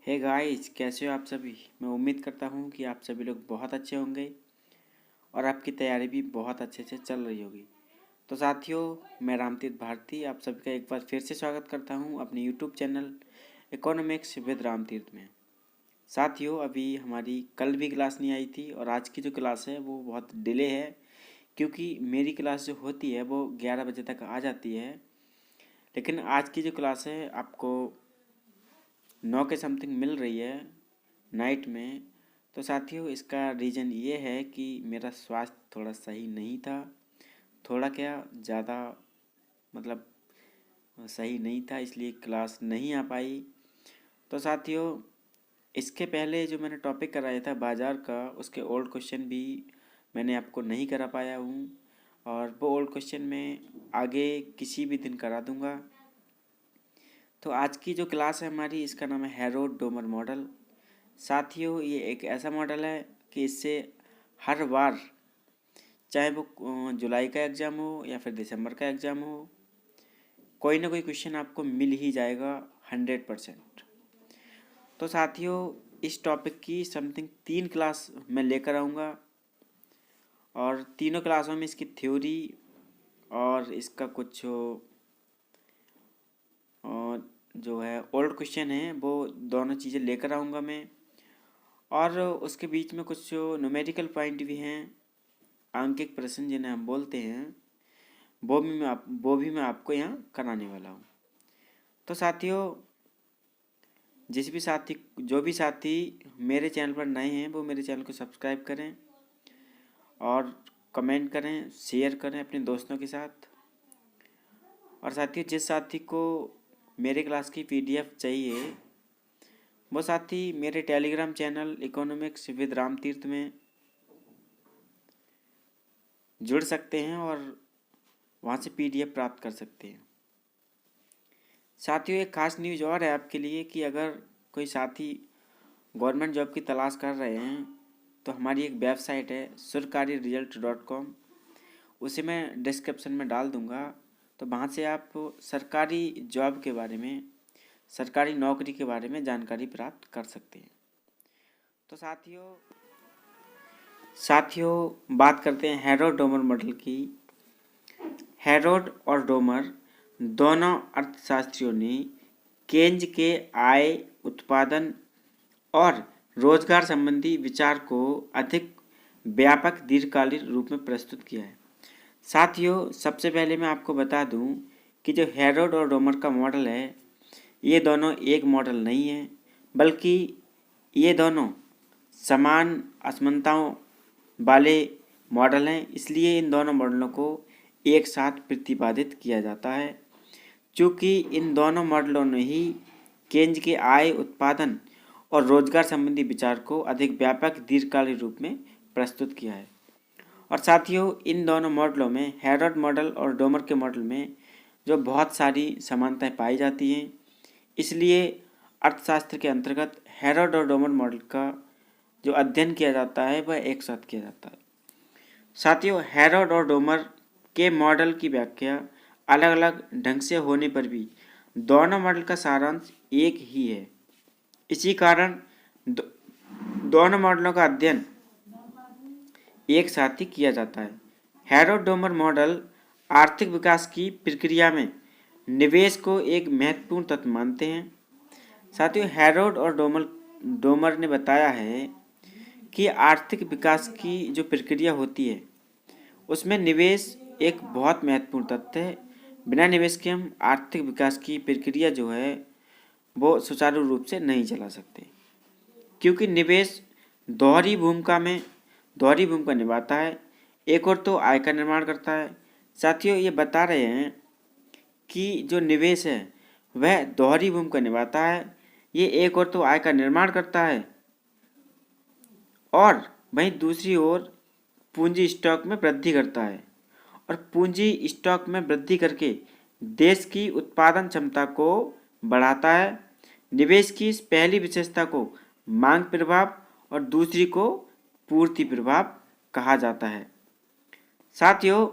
Hey guys, कैसे हो आप सभी। मैं उम्मीद करता हूँ कि आप सभी लोग बहुत अच्छे होंगे और आपकी तैयारी भी बहुत अच्छे से चल रही होगी। तो साथियों, मैं रामतीर्थ भारती आप सभी का एक बार फिर से स्वागत करता हूँ अपने YouTube channel economics with Ramtirth में। साथियों, अभी हमारी कल भी क्लास नहीं आई थी और आज की जो क्लास है वो बहुत डिले है, क्योंकि मेरी क्लास जो होती है वो 11 बजे तक आ जाती है। लेकिन आज की जो क्लास है आपको 9 के समथिंग मिल रही है नाइट में। तो साथियों, इसका रीज़न ये है कि मेरा स्वास्थ्य थोड़ा सही नहीं था, थोड़ा क्या ज़्यादा, मतलब सही नहीं था, इसलिए क्लास नहीं आ पाई। तो साथियों, इसके पहले जो मैंने टॉपिक कराया था बाज़ार का, उसके ओल्ड क्वेश्चन भी मैंने आपको नहीं करा पाया हूँ, और वो ओल्ड क्वेश्चन मैं आगे किसी भी दिन करा दूँगा। तो आज की जो क्लास है हमारी, इसका नाम है हेरोड डोमर मॉडल। साथियों, ये एक ऐसा मॉडल है कि इससे हर बार, चाहे वो जुलाई का एग्ज़ाम हो या फिर दिसंबर का एग्ज़ाम हो, कोई ना कोई क्वेश्चन आपको मिल ही जाएगा 100%। तो साथियों, इस टॉपिक की समथिंग 3 क्लास मैं लेकर आऊँगा और तीनों क्लासों में इसकी थ्योरी और इसका कुछ जो है ओल्ड क्वेश्चन है वो दोनों चीज़ें लेकर आऊँगा मैं। और उसके बीच में कुछ न्यूमेरिकल पॉइंट भी हैं, आंकिक प्रश्न जिन्हें हम बोलते हैं, वो भी मैं आपको यहाँ कराने वाला हूँ। तो साथियों, जो भी साथी मेरे चैनल पर नए हैं वो मेरे चैनल को सब्सक्राइब करें और कमेंट करें, शेयर करें अपने दोस्तों के साथ। और साथियों, जिस साथी को मेरे क्लास की PDF चाहिए, वो साथी मेरे Telegram channel economics with Ramtirth में जुड़ सकते हैं और वहाँ से PDF प्राप्त कर सकते हैं। साथियों, एक खास न्यूज़ और है आपके लिए कि अगर कोई साथी गवर्नमेंट जॉब की तलाश कर रहे हैं तो हमारी एक वेबसाइट है surkariresult.com, उसे मैं डिस्क्रिप्शन में डाल दूंगा। तो वहाँ से आप सरकारी जॉब के बारे में, सरकारी नौकरी के बारे में जानकारी प्राप्त कर सकते हैं। तो साथियों बात करते हैं हेरोड डोमर मॉडल की। हेरोड और डोमर दोनों अर्थशास्त्रियों ने केन्ज के आय, उत्पादन और रोजगार संबंधी विचार को अधिक व्यापक दीर्घकालिक रूप में प्रस्तुत किया है। साथियों, सबसे पहले मैं आपको बता दूं कि जो हेरोड और डोमर का मॉडल है, ये दोनों एक मॉडल नहीं है, बल्कि ये दोनों समान असमानताओं वाले मॉडल हैं। इसलिए इन दोनों मॉडलों को एक साथ प्रतिपादित किया जाता है, क्योंकि इन दोनों मॉडलों ने ही केन्ज के आय, उत्पादन और रोजगार संबंधी विचार को अधिक व्यापक दीर्घकालिक रूप में प्रस्तुत किया है। और साथियों, इन दोनों मॉडलों में, हेरोड मॉडल और डोमर के मॉडल में, जो बहुत सारी समानताएं पाई जाती हैं। इसलिए अर्थशास्त्र के अंतर्गत हेरोड और डोमर मॉडल का जो अध्ययन किया जाता है वह एक साथ किया जाता है। साथियों, हेरोड और डोमर के मॉडल की व्याख्या अलग अलग ढंग से होने पर भी दोनों मॉडल का सारांश एक ही है। इसी कारण दोनों मॉडलों का अध्ययन एक साथ ही किया जाता है। हेरोड डोमर मॉडल आर्थिक विकास की प्रक्रिया में निवेश को एक महत्वपूर्ण तत्व मानते हैं। साथियों, हेरोड और डोमर ने बताया है कि आर्थिक विकास की जो प्रक्रिया होती है उसमें निवेश एक बहुत महत्वपूर्ण तथ्य है। बिना निवेश के हम आर्थिक विकास की प्रक्रिया जो है वो सुचारू रूप से नहीं चला सकते, क्योंकि निवेश दोहरी भूमिका निभाता है। एक और तो आय का निर्माण करता है। साथियों, ये बता रहे हैं कि जो निवेश है वह दोहरी भूमिका निभाता है। ये एक और तो आय का निर्माण करता है और वहीं दूसरी ओर पूंजी स्टॉक में वृद्धि करता है, और पूंजी स्टॉक में वृद्धि करके देश की उत्पादन क्षमता को बढ़ाता है। निवेश की इस पहली विशेषता को मांग प्रभाव और दूसरी को पूर्ति प्रभाव कहा जाता है। साथियों,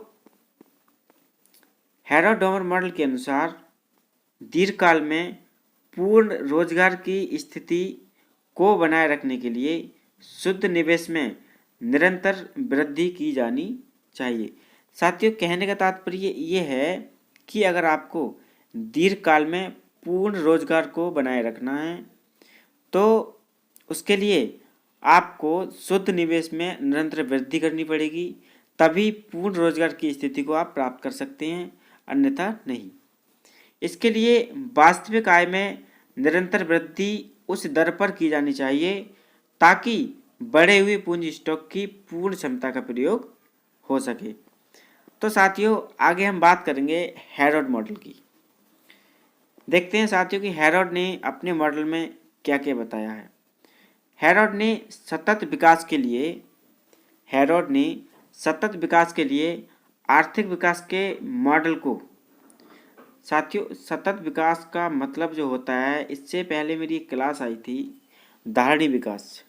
हेरोड डोमर मॉडल के अनुसार दीर्घकाल में पूर्ण रोजगार की स्थिति को बनाए रखने के लिए शुद्ध निवेश में निरंतर वृद्धि की जानी चाहिए। साथियों, कहने का तात्पर्य ये है कि अगर आपको दीर्घकाल में पूर्ण रोजगार को बनाए रखना है तो उसके लिए आपको शुद्ध निवेश में निरंतर वृद्धि करनी पड़ेगी, तभी पूर्ण रोजगार की स्थिति को आप प्राप्त कर सकते हैं, अन्यथा नहीं। इसके लिए वास्तविक आय में निरंतर वृद्धि उस दर पर की जानी चाहिए ताकि बढ़े हुए पूंजी स्टॉक की पूर्ण क्षमता का प्रयोग हो सके। तो साथियों, आगे हम बात करेंगे हैरोड मॉडल की। देखते हैं साथियों कि हैरोड ने अपने मॉडल में क्या क्या बताया है। हैरोड ने सतत विकास के लिए आर्थिक विकास के मॉडल को, साथियों सतत विकास का मतलब जो होता है, इससे पहले मेरी एक क्लास आई थी धारणी विकास।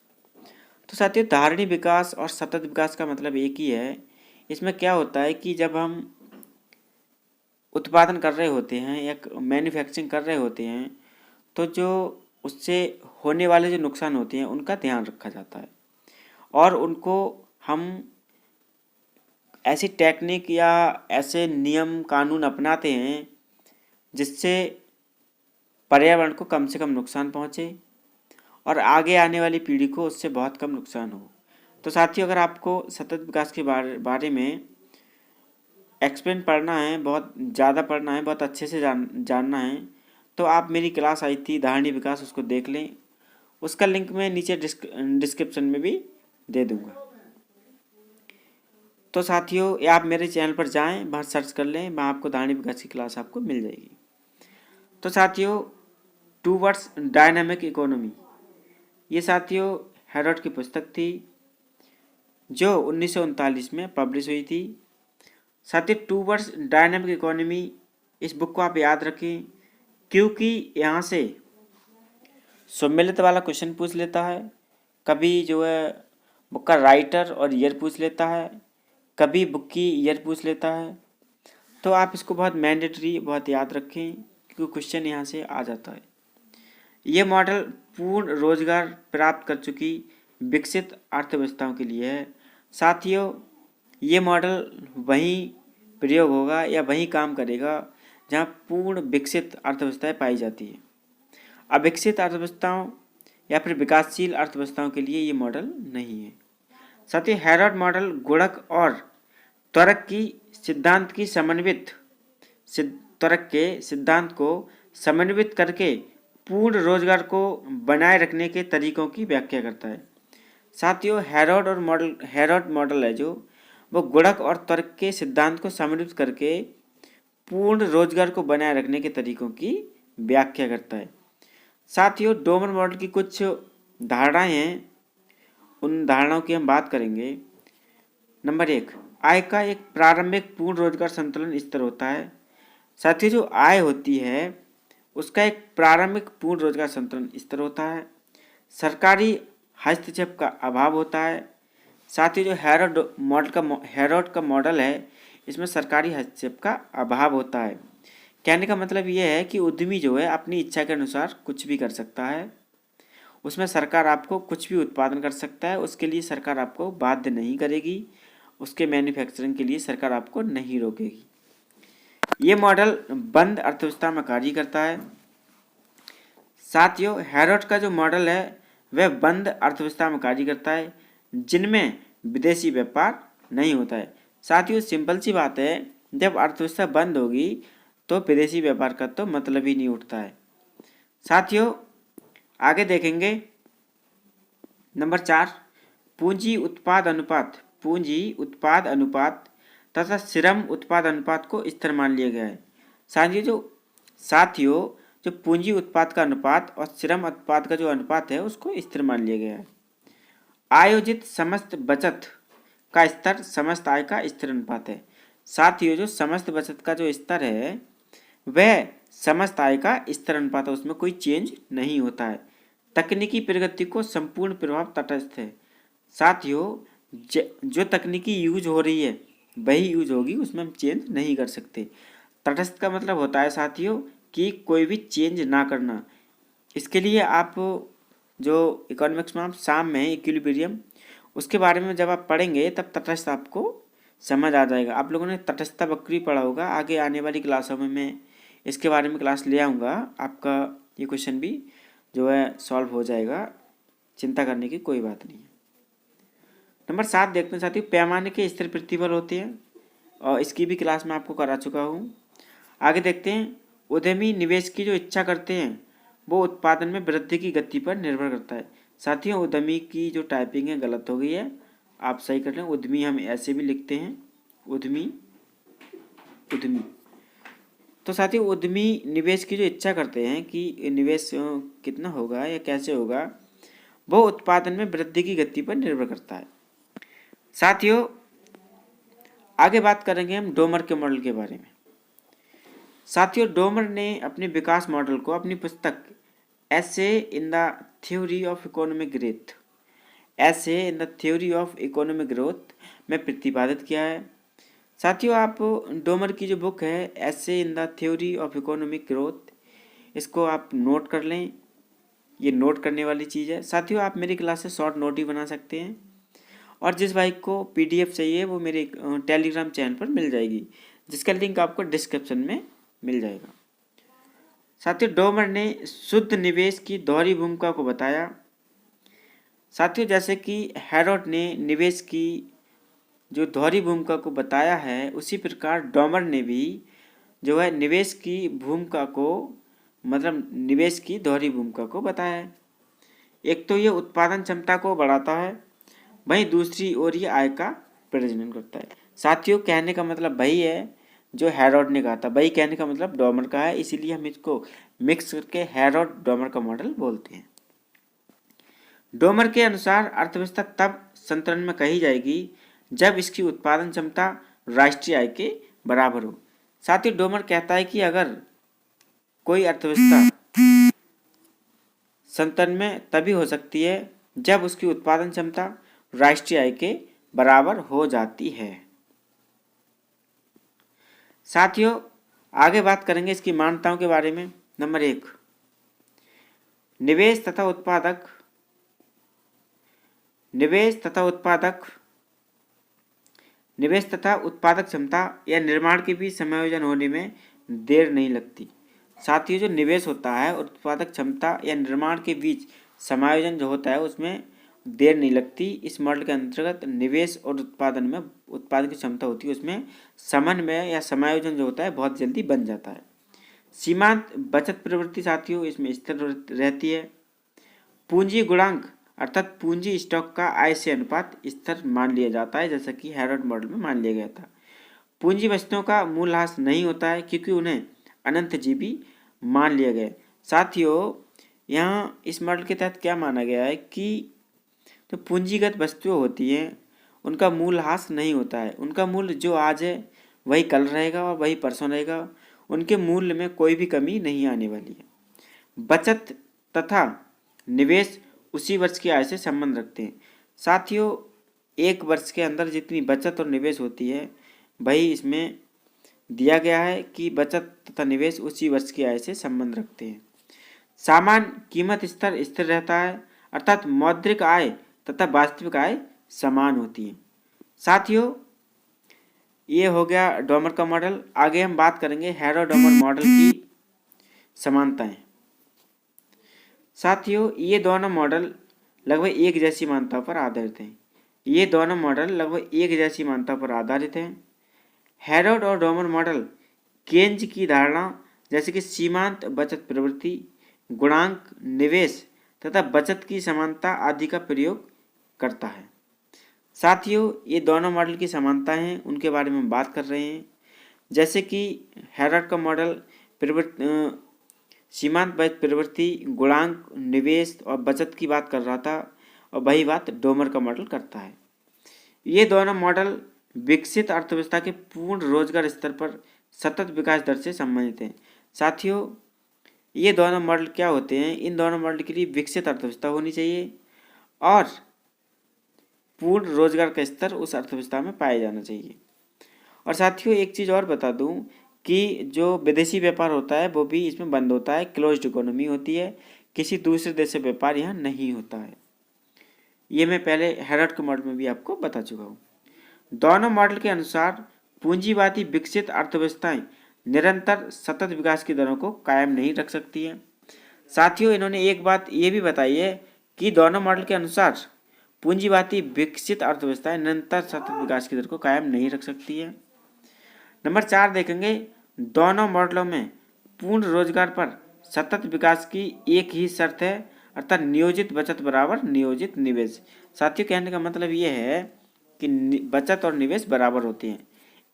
तो साथियों, धारणी विकास और सतत विकास का मतलब एक ही है। इसमें क्या होता है कि जब हम उत्पादन कर रहे होते हैं या मैन्युफैक्चरिंग कर रहे होते हैं तो जो उससे होने वाले जो नुकसान होते हैं उनका ध्यान रखा जाता है और उनको हम ऐसी टेक्निक या ऐसे नियम कानून अपनाते हैं जिससे पर्यावरण को कम से कम नुकसान पहुंचे और आगे आने वाली पीढ़ी को उससे बहुत कम नुकसान हो। तो साथियों, अगर आपको सतत विकास के बारे में एक्सप्लेन पढ़ना है, बहुत ज़्यादा पढ़ना है, बहुत अच्छे से जानना है, तो आप मेरी क्लास आई थी धारणी विकास, उसको देख लें। उसका लिंक मैं नीचे डिस्क्रिप्शन में भी दे दूंगा। तो साथियों, आप मेरे चैनल पर जाएं, वहाँ सर्च कर लें, वहाँ आपको धारणी विकास की क्लास आपको मिल जाएगी। तो साथियों, टूवर्ड्स डायनामिक इकोनॉमी, ये साथियों हैरोड की पुस्तक थी जो 1939 में पब्लिश हुई थी। साथियों, टूवर्ड्स डायनामिक इकोनॉमी, इस बुक को आप याद रखें क्योंकि यहाँ से सम्मिलित वाला क्वेश्चन पूछ लेता है, कभी जो है बुक का राइटर और ईयर पूछ लेता है, कभी बुक की ईयर पूछ लेता है। तो आप इसको बहुत मैंडेटरी, बहुत याद रखें क्योंकि क्वेश्चन यहाँ से आ जाता है। ये मॉडल पूर्ण रोजगार प्राप्त कर चुकी विकसित अर्थव्यवस्थाओं के लिए है। साथियों, ये मॉडल वहीं प्रयोग होगा या वहीं काम करेगा जहाँ पूर्ण विकसित अर्थव्यवस्थाएं पाई जाती है। अविकसित अर्थव्यवस्थाओं या फिर विकासशील अर्थव्यवस्थाओं के लिए ये मॉडल नहीं है। साथियों, हैरोड मॉडल गुणक और त्वरक की सिद्धांत की त्वरक के सिद्धांत को समन्वित करके पूर्ण रोजगार को बनाए रखने के तरीकों की व्याख्या करता है। साथियों, हैरोड मॉडल है जो वो गुणक और तर्क के सिद्धांत को समन्वित करके पूर्ण रोजगार को बनाए रखने के तरीकों की व्याख्या करता है। साथियों, डोमर मॉडल की कुछ धारणाएं हैं, उन धारणाओं की हम बात करेंगे। नंबर 1, आय का एक प्रारंभिक पूर्ण रोजगार संतुलन स्तर होता है। साथियों, जो आय होती है उसका एक प्रारंभिक पूर्ण रोजगार संतुलन स्तर होता है। सरकारी हस्तक्षेप का अभाव होता है। साथ ही जो हैरोड का मॉडल है, इसमें सरकारी हस्तक्षेप का अभाव होता है। कहने का मतलब ये है कि उद्यमी जो है अपनी इच्छा के अनुसार कुछ भी कर सकता है, उसमें सरकार आपको कुछ भी उत्पादन कर सकता है, उसके लिए सरकार आपको बाध्य नहीं करेगी, उसके मैन्युफैक्चरिंग के लिए सरकार आपको नहीं रोकेगी। ये मॉडल बंद अर्थव्यवस्था में कार्य करता है। साथियों, हैरोड का जो मॉडल है वह बंद अर्थव्यवस्था में कार्य करता है जिनमें विदेशी व्यापार नहीं होता है। साथियों, सिंपल सी बात है, जब अर्थव्यवस्था बंद होगी तो विदेशी व्यापार का तो मतलब ही नहीं उठता है। साथियों, आगे देखेंगे नंबर 4, पूंजी उत्पाद अनुपात तथा श्रम उत्पाद अनुपात को स्थिर मान लिया गया है। साथियों, जो पूंजी उत्पाद का अनुपात और श्रम उत्पाद का जो अनुपात है उसको स्थिर मान लिया गया है। आयोजित समस्त बचत का स्तर समस्त आय का स्थिर अनुपात है। साथियों, जो समस्त बचत का जो स्तर है वह समस्त आय का स्थिर अनुपात है, उसमें कोई चेंज नहीं होता है। तकनीकी प्रगति को संपूर्ण प्रभाव तटस्थ है। साथियों, जो तकनीकी यूज हो रही है वही यूज होगी, उसमें हम चेंज नहीं कर सकते। तटस्थ का मतलब होता है साथियों कि कोई भी चेंज ना करना, इसके लिए आप जो इकोनॉमिक्स में आप शाम में इक्विलिब्रियम, उसके बारे में जब आप पढ़ेंगे तब तटस्थ आपको समझ आ जाएगा। आप लोगों ने तटस्थता वक्री पढ़ा होगा, आगे आने वाली क्लासों में मैं इसके बारे में क्लास ले आऊँगा। आपका ये क्वेश्चन भी जो है सॉल्व हो जाएगा, चिंता करने की कोई बात नहीं है। नंबर 7 देखते हैं साथियों, पैमाने के स्थिर प्रतिबल होते हैं, और इसकी भी क्लास मैं आपको करा चुका हूँ। आगे देखते हैं, उद्यमी निवेश की जो इच्छा करते हैं वो उत्पादन में वृद्धि की गति पर निर्भर करता है। साथियों उद्यमी की जो टाइपिंग है गलत हो गई है, आप सही कर लें। उद्यमी हम ऐसे भी लिखते हैं, उद्यमी उद्यमी। तो साथियों उद्यमी निवेश की जो इच्छा करते हैं कि निवेश कितना होगा या कैसे होगा, वो उत्पादन में वृद्धि की गति पर निर्भर करता है। साथियों आगे बात करेंगे हम डोमर के मॉडल के बारे में। साथियों डोमर ने अपने विकास मॉडल को अपनी पुस्तक essay in the theory of economic growth, essay in the theory of economic growth में प्रतिपादित किया है। साथियों आप डोमर की जो बुक है ऐसे in the theory of economic growth, इसको आप नोट कर लें, ये नोट करने वाली चीज़ है। साथियों आप मेरी क्लास से शॉर्ट नोट ही बना सकते हैं, और जिस भाई को PDF चाहिए वो मेरे टेलीग्राम चैनल पर मिल जाएगी, जिसका लिंक आपको डिस्क्रिप्शन में मिल जाएगा। साथियों डोमर ने शुद्ध निवेश की दोहरी भूमिका को बताया। साथियों जैसे कि हैरोड ने निवेश की जो दोहरी भूमिका को बताया है, उसी प्रकार डोमर ने भी जो है निवेश की भूमिका को, मतलब निवेश की दोहरी भूमिका को बताया है। एक तो ये उत्पादन क्षमता को बढ़ाता है, वहीं दूसरी ओर ये आय का प्रजनन करता है। साथियों कहने का मतलब वही है जो हैरोड ने कहा था, वही कहने का मतलब डोमर का है, इसीलिए हम इसको मिक्स करके हैरोड डोमर का मॉडल बोलते हैं। डोमर के अनुसार अर्थव्यवस्था तब संतुलन में कही जाएगी जब इसकी उत्पादन क्षमता राष्ट्रीय आय के बराबर हो। साथ ही डोमर कहता है कि अगर कोई अर्थव्यवस्था संतुलन में तभी हो सकती है जब उसकी उत्पादन क्षमता राष्ट्रीय आय के बराबर हो जाती है। साथियों आगे बात करेंगे इसकी मान्यताओं के बारे में। नंबर 1, निवेश तथा उत्पादक क्षमता या निर्माण के बीच समायोजन होने में देर नहीं लगती। साथियों जो निवेश होता है और उत्पादक क्षमता या निर्माण के बीच समायोजन जो होता है उसमें देर नहीं लगती। इस मॉडल के अंतर्गत निवेश और उत्पादन की क्षमता होती है, उसमें समन्वय या समायोजन जो होता है बहुत जल्दी बन जाता है। सीमांत बचत प्रवृत्ति साथियों इसमें स्थिर रहती है। पूंजी गुणांक अर्थात पूंजी स्टॉक का आय से अनुपात स्थिर मान लिया जाता है, जैसा कि हैरोड मॉडल में मान लिया गया था। पूंजी वस्तुओं का मूल्यह्रास नहीं होता है क्योंकि उन्हें अनंतजीवी मान लिया गया है। साथियों यहाँ इस मॉडल के तहत क्या माना गया है कि जो पूंजीगत वस्तुएं होती हैं उनका मूल्यह्रास नहीं होता है, उनका मूल्य जो आज है वही कल रहेगा और वही परसों रहेगा, उनके मूल्य में कोई भी कमी नहीं आने वाली है। बचत तथा निवेश उसी वर्ष की आय से संबंध रखते हैं। साथियों एक वर्ष के अंदर जितनी बचत और निवेश होती है वही इसमें दिया गया है कि बचत तथा निवेश उसी वर्ष की आय से संबंध रखते हैं। सामान्य कीमत स्तर स्थिर रहता है, अर्थात मौद्रिक आय तथा वास्तविक आय समान होती है। साथियों ये हो गया डोमर का मॉडल। आगे हम बात करेंगे हैरोड डोमर मॉडल की समानताएं। साथियों ये दोनों मॉडल लगभग एक जैसी मान्यताओं पर आधारित हैं। हैरोड और डोमर मॉडल केन्ज की धारणा जैसे कि सीमांत बचत प्रवृत्ति, गुणांक, निवेश तथा बचत की समानता आदि का प्रयोग करता है। साथियों ये दोनों मॉडल की समानताएं हैं, उनके बारे में हम बात कर रहे हैं। जैसे कि हैरोड का मॉडल सीमांत बचत प्रवृत्ति, गुणांक, निवेश और बचत की बात कर रहा था, और वही बात डोमर का मॉडल करता है। ये दोनों मॉडल विकसित अर्थव्यवस्था के पूर्ण रोजगार स्तर पर सतत विकास दर से संबंधित हैं। साथियों ये दोनों मॉडल क्या होते हैं, इन दोनों मॉडल के लिए विकसित अर्थव्यवस्था होनी चाहिए और पूर्ण रोजगार का स्तर उस अर्थव्यवस्था में पाया जाना चाहिए। और साथियों एक चीज़ और बता दूं कि जो विदेशी व्यापार होता है वो भी इसमें बंद होता है, क्लोज्ड इकोनॉमी होती है, किसी दूसरे देश से व्यापार यहाँ नहीं होता है। ये मैं पहले हैरोड के मॉडल में भी आपको बता चुका हूँ। दोनों मॉडल के अनुसार पूंजीवादी विकसित अर्थव्यवस्थाएं निरंतर सतत विकास की दरों को कायम नहीं रख सकती है। साथियों, इन्होंने एक बात ये भी बताई है कि दोनों मॉडल के अनुसार पूंजीवादी विकसित अर्थव्यवस्थाएं निरंतर सतत विकास की दर को कायम नहीं रख सकती है। नंबर 4 देखेंगे, दोनों मॉडलों में पूर्ण रोजगार पर सतत विकास की एक ही शर्त है, अर्थात नियोजित बचत बराबर नियोजित निवेश। साथियों, कहने का मतलब ये है कि बचत और निवेश बराबर होते हैं।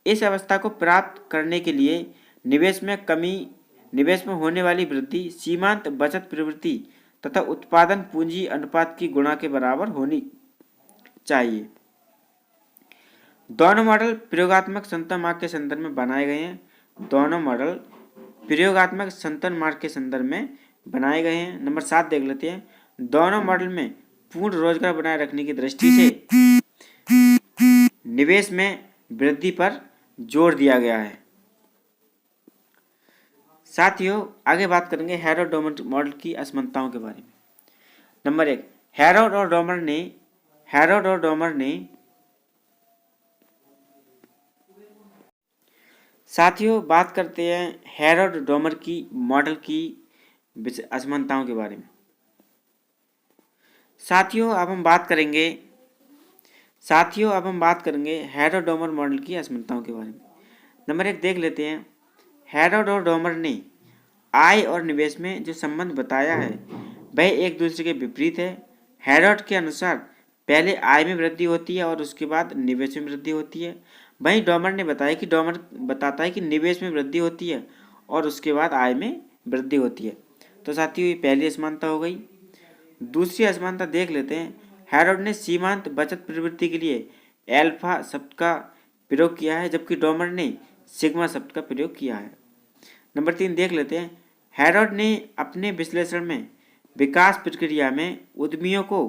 इस अवस्था को प्राप्त करने के लिए निवेश में कमी, निवेश में होने वाली वृद्धि सीमांत बचत प्रवृत्ति तथा उत्पादन पूंजी अनुपात की गुणा के बराबर होनी चाहिए। दोनों मॉडल प्रयोगात्मक संतुलन मार्ग के संदर्भ में बनाए गए हैं। दोनों मॉडल प्रयोगात्मक संतुलन मार्ग के संदर्भ में बनाए गए हैं। नंबर 7 देख लेते हैं, दोनों मॉडल में पूर्ण रोजगार बनाए रखने की दृष्टि से निवेश में वृद्धि पर जोर दिया गया है। साथियों, आगे बात करेंगे हैरोड डोमर मॉडल की असमानताओं के बारे में। नंबर 1, हैरोड और डोमर ने साथियों बात करते हैं हैरोड डोमर की मॉडल की असमानताओं के बारे में। साथियों अब हम बात करेंगे हैरोड डोमर मॉडल की असमानताओं के बारे में। नंबर 1 देख लेते हैं, हैरोड और डोमर ने आय और निवेश में जो संबंध बताया है वह एक दूसरे के विपरीत है। हैरोड के अनुसार पहले आय में वृद्धि होती है और उसके बाद निवेश में वृद्धि होती है। वहीं डोमर बताता है कि निवेश में वृद्धि होती है और उसके बाद आय में वृद्धि होती है। तो साथियों, ये पहली असमानता हो गई। दूसरी असमानता देख लेते हैं, हैरोड ने सीमांत बचत प्रवृत्ति के लिए एल्फा शब्द का प्रयोग किया है, जबकि डोमर ने सिग्मा शब्द का प्रयोग किया है। नंबर 3 देख लेते हैं, हैरोड ने अपने विश्लेषण में विकास प्रक्रिया में उद्यमियों को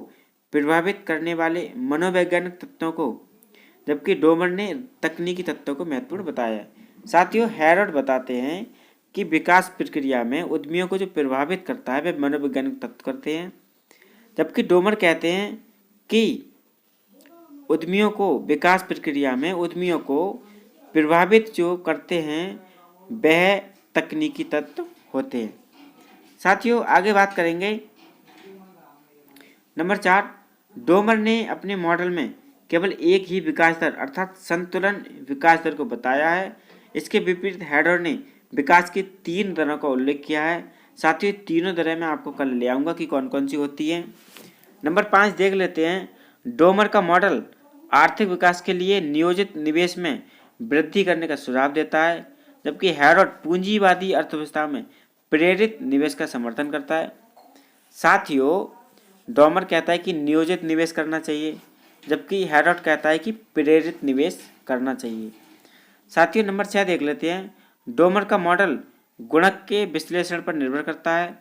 प्रभावित करने वाले मनोवैज्ञानिक तत्वों को, जबकि डोमर ने तकनीकी तत्वों को महत्वपूर्ण बताया है। साथियों, हैरोड बताते हैं कि विकास प्रक्रिया में उद्यमियों को जो प्रभावित करता है वे मनोवैज्ञानिक तत्व करते हैं, जबकि डोमर कहते हैं कि विकास प्रक्रिया में उद्यमियों को प्रभावित जो करते हैं वह तकनीकी तत्व होते हैं। साथियों, आगे बात करेंगे। नंबर 4, डोमर ने अपने मॉडल में केवल एक ही विकास दर अर्थात संतुलन विकास दर को बताया है। इसके विपरीत हैरोड ने विकास की 3 दरों का उल्लेख किया है। साथियों, तीनों दरें मैं आपको कल ले आऊँगा कि कौन कौन सी होती हैं। नंबर 5 देख लेते हैं, डोमर का मॉडल आर्थिक विकास के लिए नियोजित निवेश में वृद्धि करने का सुझाव देता है, जबकि हैरोड पूंजीवादी अर्थव्यवस्था में प्रेरित निवेश का समर्थन करता है। साथियों, डोमर कहता है कि नियोजित निवेश करना चाहिए, जबकि हैरोड कहता है कि प्रेरित निवेश करना चाहिए। साथियों, नंबर 6 देख लेते हैं, डोमर का मॉडल गुणक के विश्लेषण पर निर्भर करता है,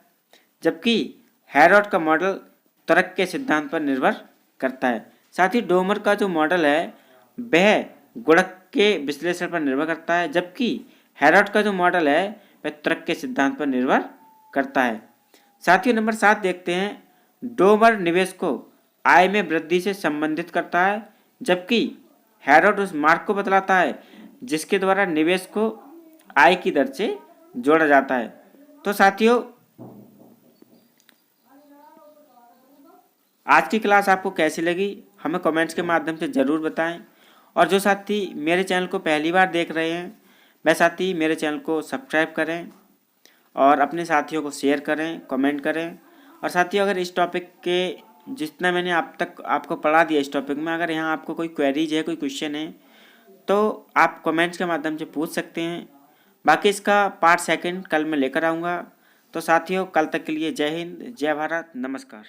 जबकि हैरोड का मॉडल तर्क के सिद्धांत पर निर्भर करता है। साथ ही डोमर का जो मॉडल है वह गुणक के विश्लेषण पर निर्भर करता है, जबकि हैरोड का जो मॉडल है वह तर्क के सिद्धांत पर निर्भर करता है। साथियों, नंबर 7 देखते हैं, डोमर निवेश को आय में वृद्धि से संबंधित करता है, जबकि हैरोड उस मार्ग को बतलाता है जिसके द्वारा निवेश को आय की दर से जोड़ा जाता है। तो साथियों, आज की क्लास आपको कैसी लगी हमें कमेंट्स के माध्यम से ज़रूर बताएं, और जो साथी मेरे चैनल को पहली बार देख रहे हैं वह साथी मेरे चैनल को सब्सक्राइब करें और अपने साथियों को शेयर करें, कमेंट करें। और साथियों, अगर इस टॉपिक के जितना मैंने आप तक आपको पढ़ा दिया इस टॉपिक में, अगर यहाँ आपको कोई क्वेरीज है, कोई क्वेश्चन है तो आप कमेंट्स के माध्यम से पूछ सकते हैं। बाकी इसका पार्ट 2 कल मैं लेकर आऊँगा। तो साथियों, कल तक के लिए जय हिंद, जय भारत, नमस्कार।